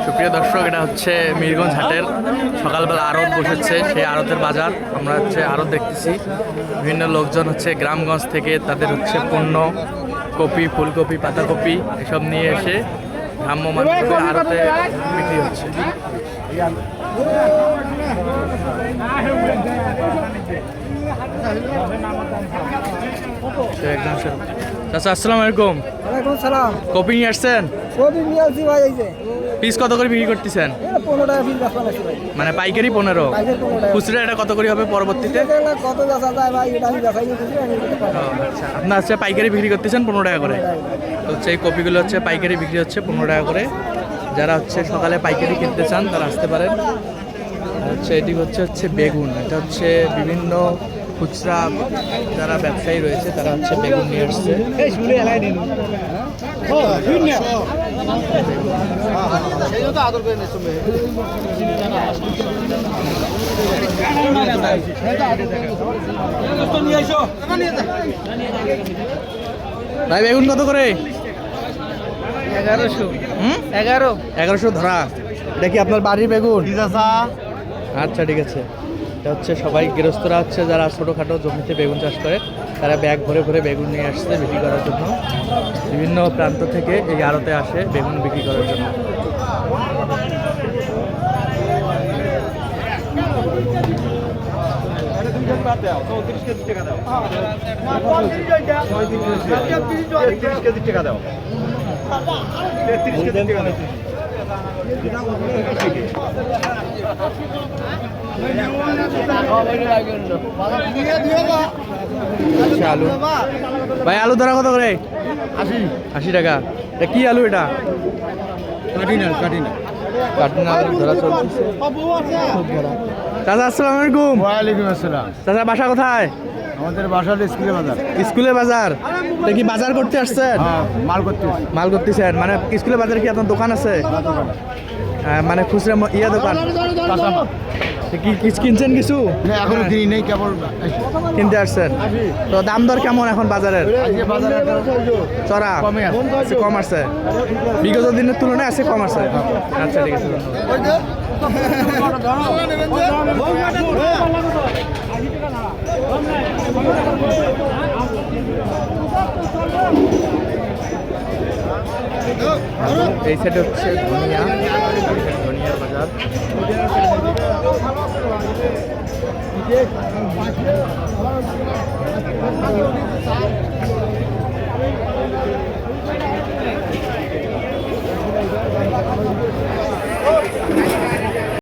সুপ্রিয় দর্শক, এটা হচ্ছে মিরগঞ্জ হাটের সকালবেলা আড়ত বসেছে, সেই আড়তের বাজার। আমরা হচ্ছে আড়ত দেখতেছি, বিভিন্ন লোকজন হচ্ছে গ্রামগঞ্জ থেকে তাদের হচ্ছে পণ্য, কপি, ফুলকপি, পাতাকপি এসব নিয়ে এসে ভ্রাম্যমাণ আড়তে বিক্রি হচ্ছে। চাচা আসসালামু আলাইকুম। ওয়ালাইকুম সালাম। কপি নিয়ে আসছেন? কপি নিয়ে আসছি ভাই। এই যে পিস কত করে বিক্রি করতেছেন? 15 টাকা পিস বেচা লাগছে ভাই। মানে পাইকারি 15, পাইকারি 15 টাকা। খুচরা এটা কত করে হবে পরবর্তীতে? এটা কত বেচা যায় ভাই, এটা আমি বেচাই দিতেছি, আমি দিতে পারবো। আচ্ছা, আপনার হচ্ছে পাইকারি বিক্রি করতেছেন 15 টাকা করে। তো হচ্ছে এই কপিগুলো হচ্ছে পাইকারি বিক্রি হচ্ছে 15 টাকা করে। যারা হচ্ছে সকালে পাইকারি কিনতে চান তারা আসতে পারেন। আর হচ্ছে এটি হচ্ছে বেগুন। এটা হচ্ছে বিভিন্ন খুচরা যারা ব্যবসায়ী রয়েছে তারা হচ্ছে বেগুন নিয়ে আসছে। ভাই বেগুন কত করে? 1100। 1100 ধরা। এটা কি আপনার বাড়ির বেগুন? আচ্ছা ঠিক আছে। এটা হচ্ছে সবাই গৃহস্থরা হচ্ছে যারা ছোটোখাটো জমিতে বেগুন চাষ করে তারা ব্যাগ ভরে ভরে বেগুন নিয়ে আসছে বিক্রি করার জন্য। বিভিন্ন প্রান্ত থেকে এই আড়তে আসে বেগুন বিক্রি করার জন্য। আলু ভাই, আলু ধরা কত করে? 80 টাকা। এটা কি আলু? এটা কাটিনা আলু ধরা চলছে। চাচা আসসালামু আলাইকুম। ওয়ালাইকুম আসসালাম। চাচা বাসা কোথায়? আমাদের বাসার স্কুলে বাজার। স্কুলে বাজার? এটা কি বাজার করতে আসছেন? মাল করতেছেন মানে স্কুলে বাজারে কি আপনার দোকান আছে? হ্যাঁ, মানে খুচরা দোকান। কি কিনছেন কিছু? এখনো কিনি নেই, কেবল কিনতে আসছেন। তো দাম দর কেমন এখন বাজারের? চড়া কম আছে, বিগত দিনের তুলনায় আছে কম আছে। আচ্ছা ঠিক আছে, এই সাইডে হচ্ছে ধনিয়া, ধনিয়ার বাজার।